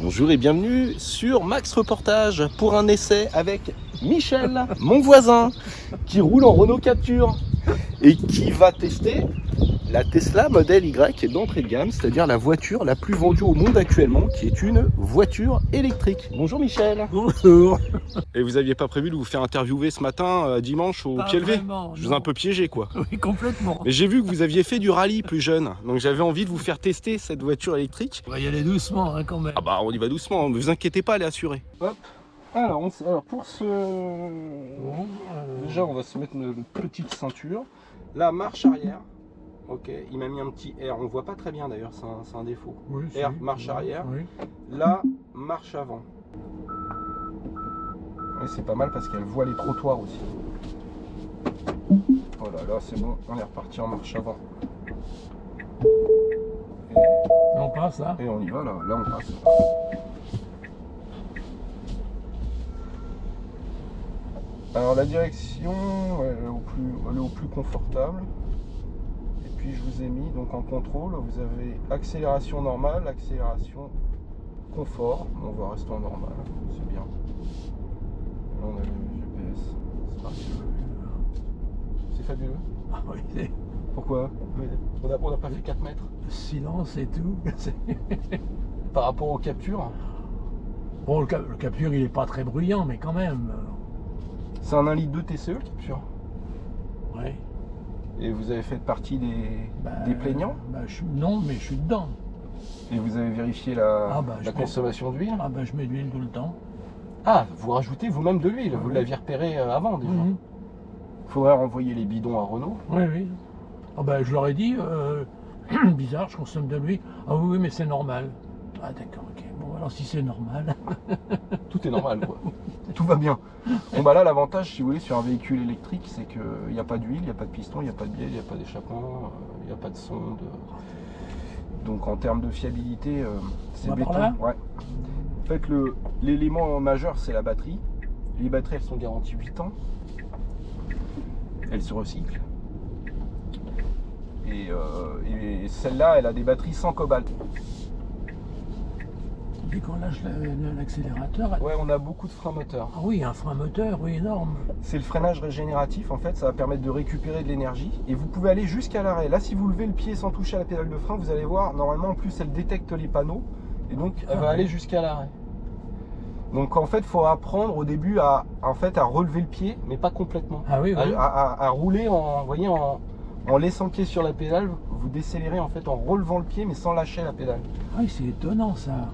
Bonjour et bienvenue sur Max Reportage pour un essai avec Michel, mon voisin, qui roule en Renault Captur et qui va tester la Tesla Model Y d'entrée de gamme, c'est-à-dire la voiture la plus vendue au monde actuellement, qui est une voiture électrique. Bonjour Michel. Bonjour. Et vous aviez pas prévu de vous faire interviewer ce matin, dimanche, au Pas pied levé? vraiment, Je vous ai un peu piégé quoi. Oui, complètement. Mais j'ai vu que vous aviez fait du rallye plus jeune, donc j'avais envie de vous faire tester cette voiture électrique. On va y aller doucement hein, quand même. Ah bah on y va doucement, ne vous inquiétez pas, elle est assurée. Hop. Alors pour ce... Déjà on va se mettre une petite ceinture. La marche arrière. Ok, il m'a mis un petit R, on voit pas très bien d'ailleurs, c'est un défaut. Oui, R, si, marche arrière. Oui. Là, marche avant. Et c'est pas mal parce qu'elle voit les trottoirs aussi. Voilà, là c'est bon, on est reparti en marche avant. On passe là. Et on y va là, là on passe. Alors la direction, elle est au plus confortable. Et puis je vous ai mis donc en contrôle, vous avez accélération normale, accélération confort. On va rester en normal, c'est bien. Là on a le GPS, c'est parti. C'est fabuleux. Ah oui, Pourquoi? On n'a pas fait 4 mètres. le silence et tout. Par rapport aux captures. Bon, le Captur il est pas très bruyant, mais quand même. C'est un 1,2 litre TCE le capture. Ouais. Et vous avez fait partie des plaignants? Non, mais je suis dedans. Et vous avez vérifié la je consommation d'huile? Ah bah je mets de l'huile tout le temps. Ah, vous rajoutez vous-même de l'huile, vous l'aviez repéré avant déjà. Faudrait renvoyer les bidons à Renault. Oui, oui. Ah bah je leur ai dit, bizarre, je consomme de l'huile. Ah oui, oui, mais c'est normal. Ah d'accord, ok. Bon alors si c'est normal. Tout est normal quoi. Tout va bien. Bon bah là l'avantage si vous voulez sur un véhicule électrique c'est qu'il n'y a pas d'huile, il n'y a pas de piston, il n'y a pas de bielle, il n'y a pas d'échappement, il n'y a pas de sonde. Donc en termes de fiabilité c'est béton. Ouais. En fait l'élément majeur c'est la batterie. Les batteries elles sont garanties 8 ans. Elles se recyclent. Et celle-là elle a des batteries sans cobalt. Dès qu'on lâche l'accélérateur. Ouais, on a beaucoup de freins moteurs. Ah oui, un frein moteur, oui, énorme. C'est le freinage régénératif, en fait, ça va permettre de récupérer de l'énergie. Et vous pouvez aller jusqu'à l'arrêt. Là, si vous levez le pied sans toucher à la pédale de frein, vous allez voir, normalement, en plus, elle détecte les panneaux. Et donc, elle va aller jusqu'à l'arrêt. Donc, en fait, il faut apprendre au début à relever le pied, mais pas complètement. Ah oui, oui. À rouler en laissant le pied sur la pédale. Vous décélérez, en fait, en relevant le pied, mais sans lâcher la pédale. Ah oui, c'est étonnant, ça.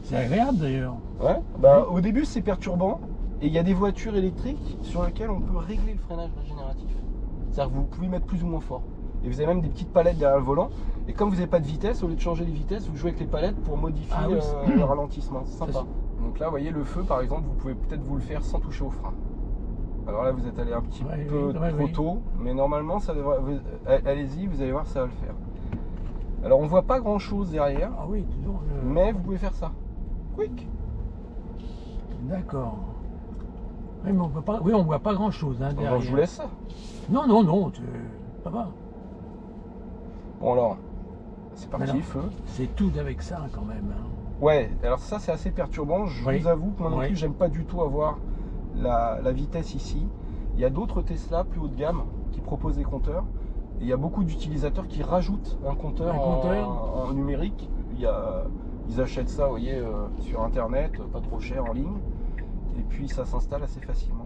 C'est agréable d'ailleurs. Ouais, bah, au début c'est perturbant et il y a des voitures électriques sur lesquelles on peut régler le freinage régénératif. C'est-à-dire que vous pouvez mettre plus ou moins fort. Et vous avez même des petites palettes derrière le volant. Et comme vous n'avez pas de vitesse, au lieu de changer les vitesses, vous jouez avec les palettes pour modifier le ralentissement. C'est sympa. Donc là, vous voyez le feu par exemple, vous pouvez peut-être vous le faire sans toucher au frein. Alors là, vous êtes allé un petit peu trop tôt, mais normalement, ça devrait. Allez-y, vous allez voir, ça va le faire. Alors on voit pas grand chose derrière. Ah oui, toujours. Mais vous pouvez faire ça. Quick. D'accord. Oui, mais on voit pas. Oui, on voit pas grand chose derrière. Alors, je vous laisse ça. Non, ça va. Bon alors, c'est parti, feu. C'est tout avec ça quand même. Ouais, alors ça c'est assez perturbant. Je vous avoue que moi non plus, j'aime pas du tout avoir la vitesse ici. Il y a d'autres Tesla plus haut de gamme qui proposent des compteurs. Et il y a beaucoup d'utilisateurs qui rajoutent un compteur en numérique. Ils achètent ça, vous voyez, sur internet, pas trop cher en ligne. Et puis ça s'installe assez facilement.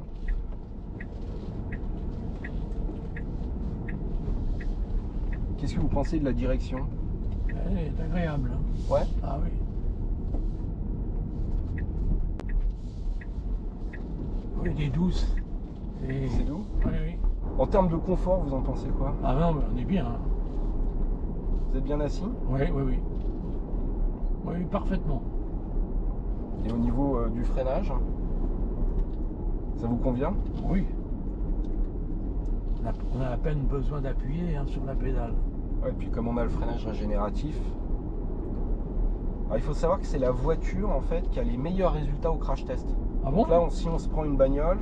Qu'est-ce que vous pensez de la direction? Elle est agréable. Ouais. Ah oui. Oui, elle est douce. C'est doux? Oui, oui. En termes de confort, vous en pensez quoi? Ah non, mais on est bien. Vous êtes bien assis? Oui, oui, oui. Oui, parfaitement. Et au niveau du freinage, ça vous convient? Oui. On a à peine besoin d'appuyer sur la pédale. Ouais, et puis comme on a le freinage régénératif, alors il faut savoir que c'est la voiture en fait qui a les meilleurs résultats au crash test. Ah bon? Donc là, si on se prend une bagnole,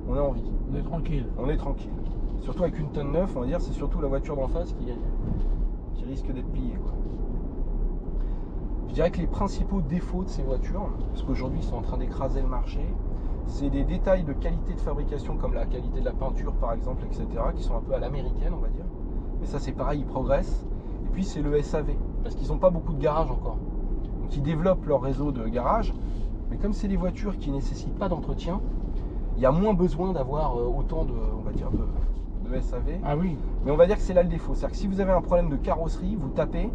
on est en vie. On est tranquille. On est tranquille. Surtout avec une tonne 9, on va dire, c'est surtout la voiture d'en face qui risque d'être pliée, quoi. Je dirais que les principaux défauts de ces voitures, parce qu'aujourd'hui ils sont en train d'écraser le marché, c'est des détails de qualité de fabrication comme la qualité de la peinture par exemple, etc., qui sont un peu à l'américaine, on va dire. Mais ça c'est pareil, ils progressent. Et puis c'est le SAV, parce qu'ils n'ont pas beaucoup de garages encore. Donc ils développent leur réseau de garages, mais comme c'est des voitures qui ne nécessitent pas d'entretien, il y a moins besoin d'avoir autant de, on va dire, de SAV. Ah oui. Mais on va dire que c'est là le défaut. C'est-à-dire que si vous avez un problème de carrosserie, vous tapez,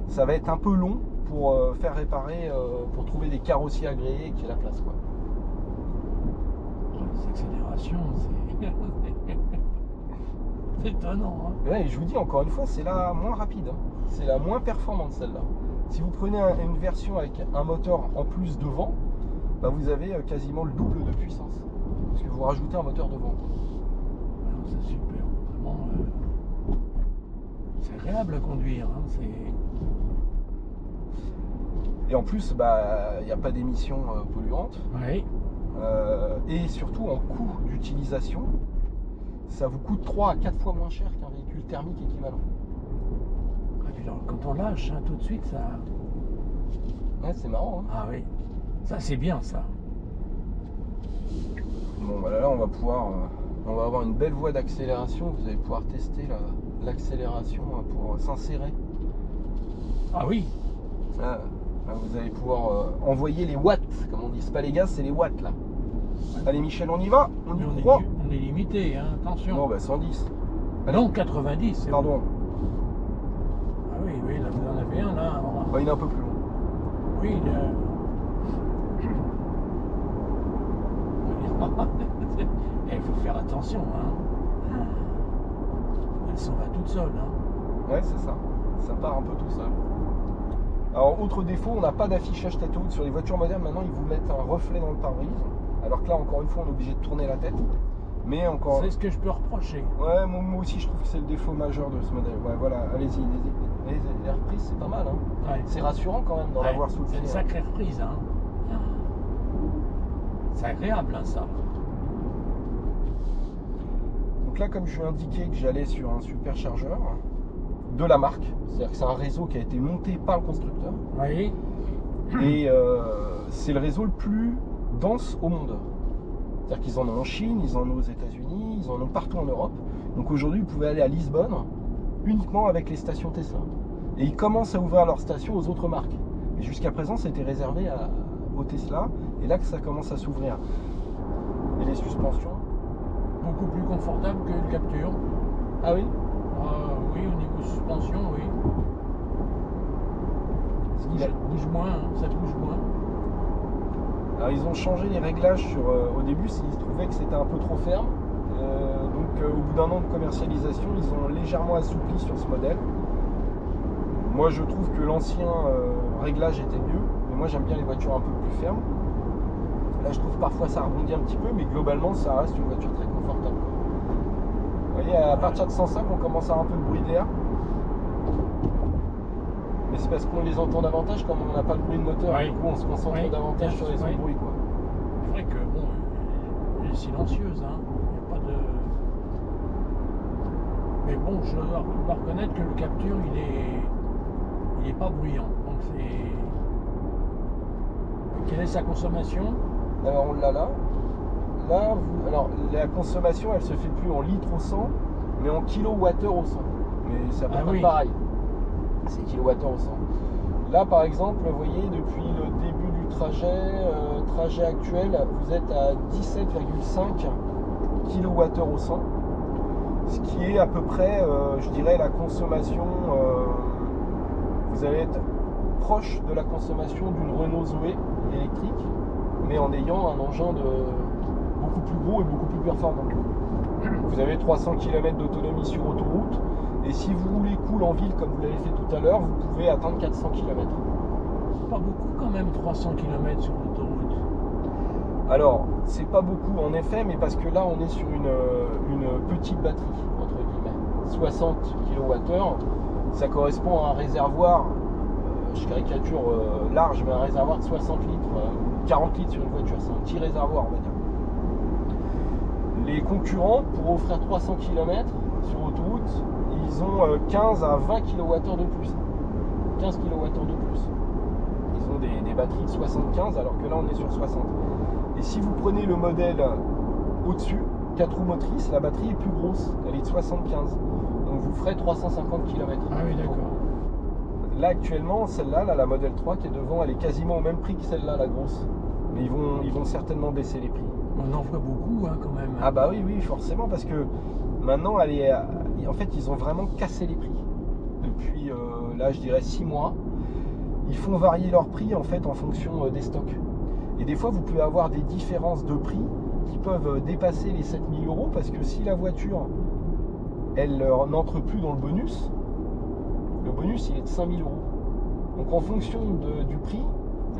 ça va être un peu long pour faire réparer, pour trouver des carrossiers agréés et qu'il y ait la place, quoi. Les accélérations, c'est c'est étonnant. Hein. Ouais, je vous dis encore une fois, c'est la moins rapide. Hein. C'est la moins performante celle-là. Si vous prenez une version avec un moteur en plus devant, bah vous avez quasiment le double de puissance. Parce que vous rajoutez un moteur devant. Alors, c'est super. Vraiment, c'est agréable à conduire. Hein. Et en plus, bah, il n'y a pas d'émissions polluantes. Oui. Et surtout en coût d'utilisation, ça vous coûte 3 à 4 fois moins cher qu'un véhicule thermique équivalent. Et puis alors, quand on lâche, hein, tout de suite, ça. Ouais, c'est marrant. Hein. Ah oui. Ça, c'est bien, ça. Bon, voilà, là, on va pouvoir, on va avoir une belle voie d'accélération. Vous allez pouvoir tester l'accélération pour s'insérer. Ah oui. Là, vous allez pouvoir envoyer les watts, comme on dit. C'est pas les gaz, c'est les watts là. Allez Michel, on y va. On y croit. On est limité, hein, attention. Non, bah 110. Non, 90. c'est Pardon. bon. Ah oui, oui, là vous en avez un là. Bah, il est un peu plus long. Oui, il faut faire attention, hein. Elle s'en va toute seule, hein. Ouais, c'est ça. Ça part un peu tout seul. Alors, autre défaut, on n'a pas d'affichage tête haute. Sur les voitures modernes, maintenant, ils vous mettent un reflet dans le pare-brise. Alors que là, encore une fois, on est obligé de tourner la tête. Mais encore. C'est ce que je peux reprocher. Ouais, moi aussi, je trouve que c'est le défaut majeur de ce modèle. Ouais, voilà, allez-y. Les reprises, c'est pas mal, hein. Ouais. C'est rassurant quand même d'en Ouais, avoir sous le c'est pied. une sacrée reprise, hein. C'est agréable, hein, ça. Donc là, comme je lui ai indiqué que j'allais sur un superchargeur de la marque, c'est-à-dire que c'est un réseau qui a été monté par le constructeur. Oui. Et c'est le réseau le plus dense au monde. C'est-à-dire qu'ils en ont en Chine, ils en ont aux États-Unis, ils en ont partout en Europe. Donc aujourd'hui, vous pouvez aller à Lisbonne uniquement avec les stations Tesla. Et ils commencent à ouvrir leurs stations aux autres marques. Mais jusqu'à présent, c'était réservé aux Tesla. Et là que ça commence à s'ouvrir. Et les suspensions. Beaucoup plus confortable que le Capture. Ah oui. Oui, au niveau suspension, oui. Ça bouge moins, hein, ça bouge moins. Alors ils ont changé les réglages sur, au début, ils trouvaient que c'était un peu trop ferme. Donc au bout d'un an de commercialisation, ils ont légèrement assoupli sur ce modèle. Moi je trouve que l'ancien réglage était mieux, mais moi j'aime bien les voitures un peu plus fermes. Là je trouve parfois ça rebondit un petit peu, mais globalement ça reste une voiture très confortable. Vous voyez, à partir de 105, on commence à avoir un peu de bruit d'air. Mais c'est parce qu'on les entend davantage, comme on n'a pas le bruit de moteur, Oui. du coup on se concentre Oui. davantage sur les sons de bruit, quoi. C'est vrai que bon, elle est silencieuse, hein. Il n'y a pas de. Mais bon, je dois reconnaître que le Capture, il est pas bruyant. Donc c'est. Quelle est sa consommation? Alors on l'a là. Là, alors la consommation, elle se fait plus en litres au 100, mais en kilowattheure au 100. Mais c'est à peu près pareil. C'est kilowattheure au 100. Là, par exemple, vous voyez, depuis le début du trajet actuel, vous êtes à 17,5 kWh au 100. Ce qui est à peu près, je dirais, la consommation. Vous allez être proche de la consommation d'une Renault Zoé électrique, mais en ayant un engin beaucoup plus gros et beaucoup plus performant. Vous avez 300 km d'autonomie sur autoroute, et si vous roulez cool en ville comme vous l'avez fait tout à l'heure, vous pouvez atteindre 400 km. Pas beaucoup quand même, 300 km sur l'autoroute. Alors, c'est pas beaucoup en effet, mais parce que là on est sur une petite batterie, entre guillemets. 60 kWh, ça correspond à un réservoir, je caricature large, mais un réservoir de 60 litres, 40 litres sur une voiture, c'est un petit réservoir on va dire. Les concurrents, pour offrir 300 km sur autoroute, ils ont 15 à 20 kWh de plus. 15 kWh de plus. des batteries de 75 alors que là on est sur 60. Et si vous prenez le modèle au-dessus, 4 roues motrices, la batterie est plus grosse, elle est de 75. Donc vous ferez 350 km. Ah oui, d'accord. Là actuellement, celle-là, la modèle 3 qui est devant, elle est quasiment au même prix que celle-là, la grosse. Mais ils vont certainement baisser les prix. On en voit beaucoup hein, quand même. Ah bah oui, forcément, parce que maintenant, en fait, ils ont vraiment cassé les prix. Depuis, là, je dirais 6 mois. Ils font varier leurs prix, en fait, en fonction des stocks. Et des fois, vous pouvez avoir des différences de prix qui peuvent dépasser les 7000 €, parce que si la voiture, elle n'entre plus dans le bonus, il est de 5000 €. Donc, en fonction du prix,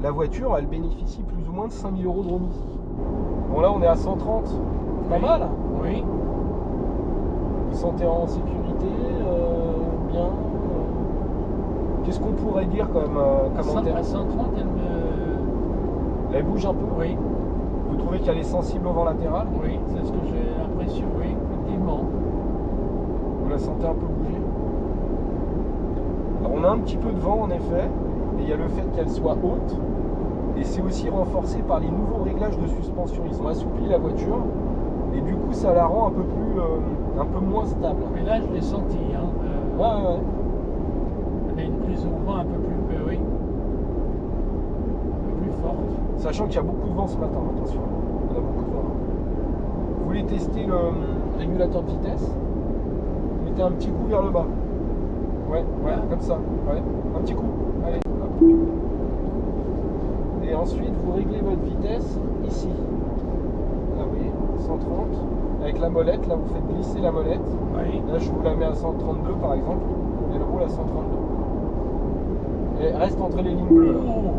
la voiture, elle bénéficie plus ou moins de 5000 € de remise. Bon, là, on est à 130. Pas mal. Oui. Vous sentez en sécurité, bien. Qu'est-ce qu'on pourrait dire comme commentaire? À 130, Elle bouge un peu. Oui. Vous trouvez qu'elle est sensible au vent latéral? Oui, c'est ce que j'ai l'impression, oui, effectivement. Vous la sentez un peu bouger? Alors, on a un petit peu de vent en effet, et il y a le fait qu'elle soit haute. Et c'est aussi renforcé par les nouveaux réglages de suspension. Ils ont assoupli la voiture et du coup ça la rend un peu moins stable. Mais là je l'ai senti. Hein, ouais. Elle a une prise au vent un peu plus, oui, un peu plus forte. Sachant qu'il y a beaucoup de vent ce matin, attention. Il y a beaucoup de vent. Vous voulez tester le régulateur de vitesse? Mettez un petit coup vers le bas. Ouais, comme ça. Ouais, un petit coup. Allez, hop. Et ensuite, vous réglez votre vitesse ici. Là, vous voyez, 130. Avec la molette, là, vous faites glisser la molette. Oui. Là, je vous la mets à 132, par exemple. Et elle roule à 132. Et elle reste entre les lignes bleues. Oh.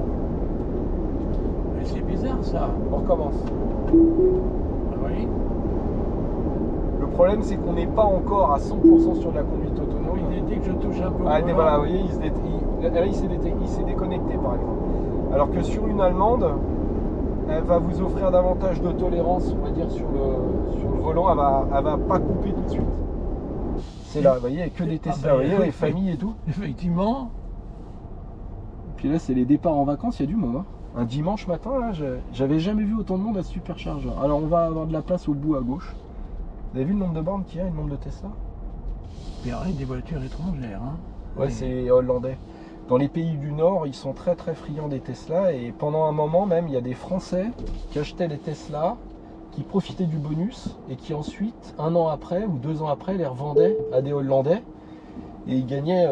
Mais c'est bizarre, ça. On recommence. Oui. Le problème, c'est qu'on n'est pas encore à 100% sur de la conduite autonome. Oui, dès que je touche un peu. Ah, voilà, vous voyez, il s'est déconnecté, par exemple. Alors que sur une allemande, elle va vous offrir davantage de tolérance, on va dire, sur le volant. Elle va pas couper tout de suite. C'est là, vous voyez, il n'y a que des Tesla, vous voyez, les familles et tout. Effectivement. Puis là, c'est les départs en vacances, il y a du monde. Hein. Un dimanche matin, là, j'avais jamais vu autant de monde à ce superchargeur. Alors, on va avoir de la place au bout à gauche. Vous avez vu le nombre de bornes qu'il y a et le nombre de Tesla? Il y a des voitures étrangères. Hein. Ouais, c'est hollandais. Dans les pays du Nord, ils sont très très friands des Tesla et pendant un moment même, il y a des Français qui achetaient les Tesla, qui profitaient du bonus et qui ensuite, 1 an après ou 2 ans après, les revendaient à des Hollandais et ils gagnaient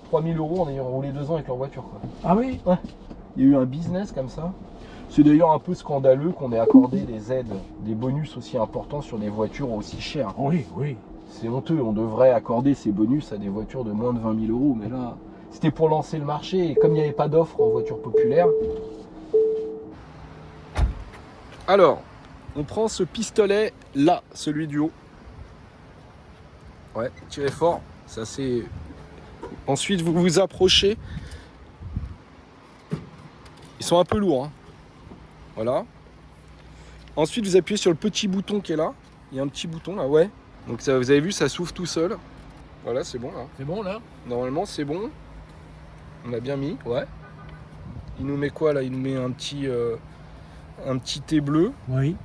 3000 € en ayant roulé 2 ans avec leur voiture. Quoi. Ah oui? Ouais. Il y a eu un business comme ça. C'est d'ailleurs un peu scandaleux qu'on ait accordé des aides, des bonus aussi importants sur des voitures aussi chères. Oui, oui. C'est honteux, on devrait accorder ces bonus à des voitures de moins de 20 000 €, mais là... C'était pour lancer le marché et comme il n'y avait pas d'offre en voiture populaire. Alors, on prend ce pistolet là, celui du haut. Ouais, tirez fort. Ça c'est. Ensuite, vous vous approchez. Ils sont un peu lourds. Hein. Voilà. Ensuite, vous appuyez sur le petit bouton qui est là. Il y a un petit bouton là, ouais. Donc ça, vous avez vu, ça s'ouvre tout seul. Voilà, c'est bon là. C'est bon là? Normalement, c'est bon. On a bien mis, ouais. Il nous met quoi là? Il nous met un petit T bleu. Oui.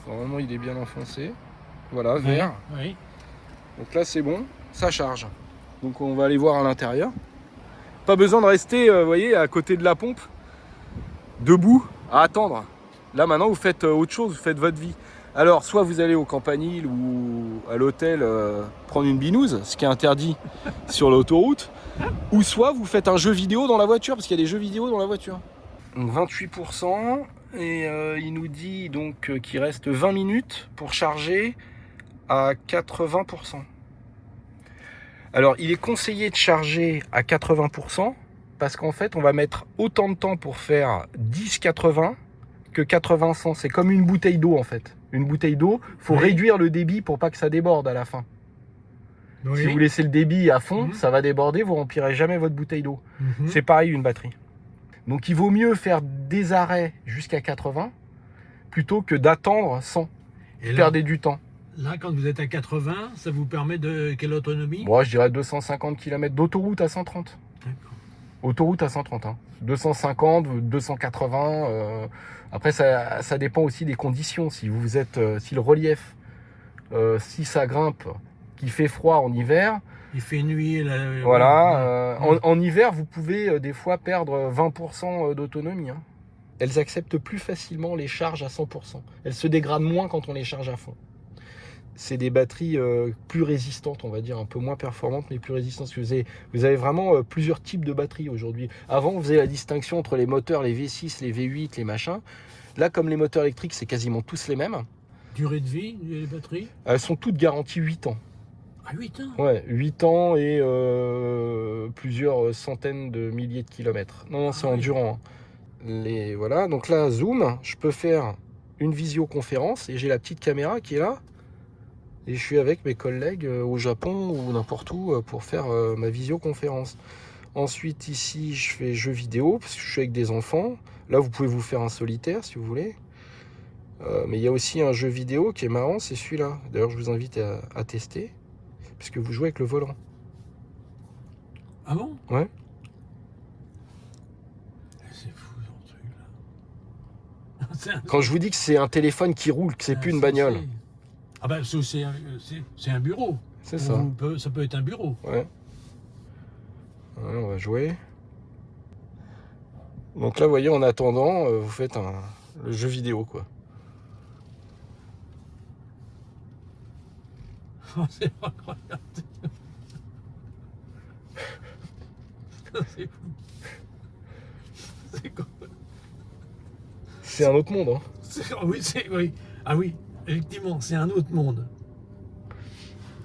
Normalement, il est bien enfoncé. Voilà, vert. Oui. Donc là, c'est bon. Ça charge. Donc on va aller voir à l'intérieur. Pas besoin de rester, vous voyez, à côté de la pompe, debout, à attendre. Là, maintenant, vous faites autre chose, vous faites votre vie. Alors, soit vous allez au campanile ou à l'hôtel prendre une binouse, ce qui est interdit sur l'autoroute, ou soit vous faites un jeu vidéo dans la voiture, parce qu'il y a des jeux vidéo dans la voiture. Donc 28%, et il nous dit donc qu'il reste 20 minutes pour charger à 80%. Alors, il est conseillé de charger à 80%, parce qu'en fait, on va mettre autant de temps pour faire 10-80 que 80-100. C'est comme une bouteille d'eau, en fait. Une bouteille d'eau, il faut réduire le débit pour pas que ça déborde à la fin. Oui. Si vous laissez le débit à fond, ça va déborder, vous remplirez jamais votre bouteille d'eau. C'est pareil une batterie. Donc il vaut mieux faire des arrêts jusqu'à 80 plutôt que d'attendre 100. Et perdre du temps. Là, quand vous êtes à 80, ça vous permet de quelle autonomie? Moi, je dirais 250 km d'autoroute à 130. D'accord. Autoroute à 130, hein. 250, 280. Après, ça dépend aussi des conditions. Si vous êtes, si le relief, si ça grimpe, qu'il fait froid en hiver. Il fait nuit. Là, voilà. En hiver, vous pouvez des fois perdre 20% d'autonomie. Hein. Elles acceptent plus facilement les charges à 100%. Elles se dégradent moins quand on les charge à fond. C'est des batteries plus résistantes, on va dire, un peu moins performantes, mais plus résistantes. Vous avez vraiment plusieurs types de batteries aujourd'hui. Avant, on faisait la distinction entre les moteurs, les V6, les V8, les machins. Là, comme les moteurs électriques, c'est quasiment tous les mêmes. Durée de vie des batteries? Elles sont toutes garanties 8 ans. Ah, 8 ans? Ouais, 8 ans et plusieurs centaines de milliers de kilomètres. Non, c'est endurant. Hein. Voilà, donc là, zoom, je peux faire une visioconférence et j'ai la petite caméra qui est là. Et je suis avec mes collègues au Japon ou n'importe où pour faire ma visioconférence. Ensuite, ici, je fais jeux vidéo parce que je suis avec des enfants. Là, vous pouvez vous faire un solitaire si vous voulez. Mais il y a aussi un jeu vidéo qui est marrant, c'est celui-là. D'ailleurs, je vous invite à tester. Puisque vous jouez avec le volant. Ah bon? Ouais. C'est fou, ce truc-là. Quand je vous dis que c'est un téléphone qui roule, que c'est plus une bagnole. Ah ben, c'est un bureau. C'est ça. Ça peut être un bureau. Ouais. Ouais, on va jouer. Donc là, vous voyez, en attendant, vous faites le jeu vidéo, quoi. C'est incroyable. C'est fou. C'est quoi? C'est un autre monde, hein. Oui. Ah oui, effectivement, c'est un autre monde.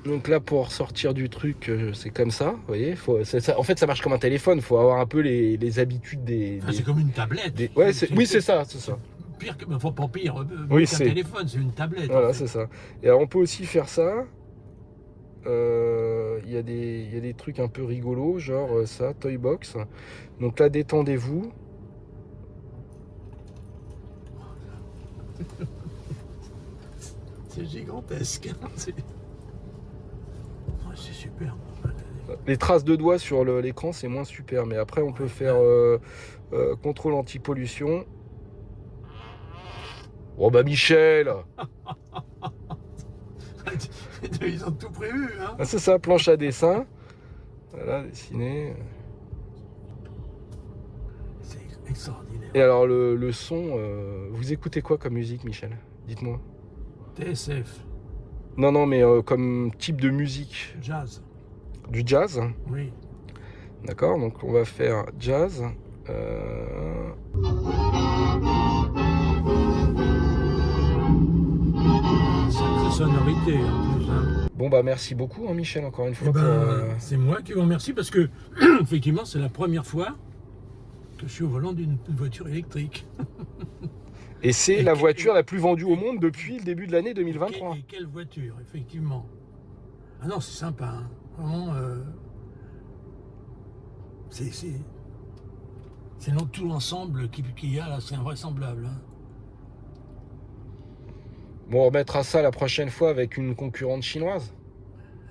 Donc là, pour sortir du truc, c'est comme ça, vous voyez. En fait, ça marche comme un téléphone. Il faut avoir un peu les habitudes des... C'est comme une tablette. Oui, c'est ça. Pire que... Enfin, pas pire. Oui, qu'un téléphone, c'est une tablette. Voilà, en fait. c'est ça. Et alors, on peut aussi faire ça. Il y a des trucs un peu rigolos, genre ça, Toybox. Donc là, détendez-vous. C'est gigantesque. C'est super. Les traces de doigts sur l'écran, c'est moins super. Mais après, on peut faire contrôle anti-pollution. Oh bah Michel! Ils ont tout prévu, hein. Ah, c'est ça, planche à dessin. Voilà, dessiné. C'est extraordinaire. Et alors, le son, vous écoutez quoi comme musique, Michel? Dites-moi. TSF. Non, mais comme type de musique. Jazz. Du jazz? Oui. D'accord, donc on va faire jazz. Sacrée sonorité en plus. Hein. Bon bah merci beaucoup hein, Michel encore une fois. C'est moi qui vous remercie parce que effectivement c'est la première fois que je suis au volant d'une voiture électrique. Et c'est la voiture la plus vendue au monde depuis le début de l'année 2023. Et quelle voiture, effectivement. Ah non, c'est sympa. Hein. Vraiment, c'est tout l'ensemble qu'il y a là, c'est invraisemblable. Hein. Bon, on remettra ça la prochaine fois avec une concurrente chinoise.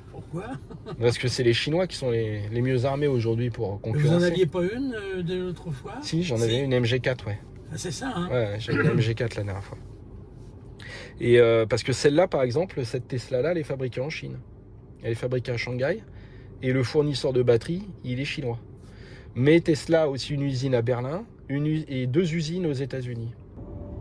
Pourquoi? Parce que c'est les Chinois qui sont les mieux armés aujourd'hui pour concurrencer. Vous n'en aviez pas une de l'autre fois? Si, j'en avais une MG4, ouais. Ah, c'est ça, hein? Ouais, j'avais une MG4 la dernière fois. Et parce que celle-là, par exemple, cette Tesla-là, elle est fabriquée en Chine. Elle est fabriquée à Shanghai. Et le fournisseur de batterie, il est chinois. Mais Tesla a aussi une usine à Berlin et 2 usines aux États-Unis.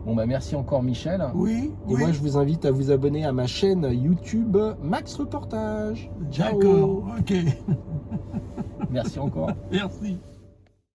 Bon bah merci encore Michel. Oui. Et moi je vous invite à vous abonner à ma chaîne YouTube Max Reportage. D'accord, ok. Merci encore. Merci.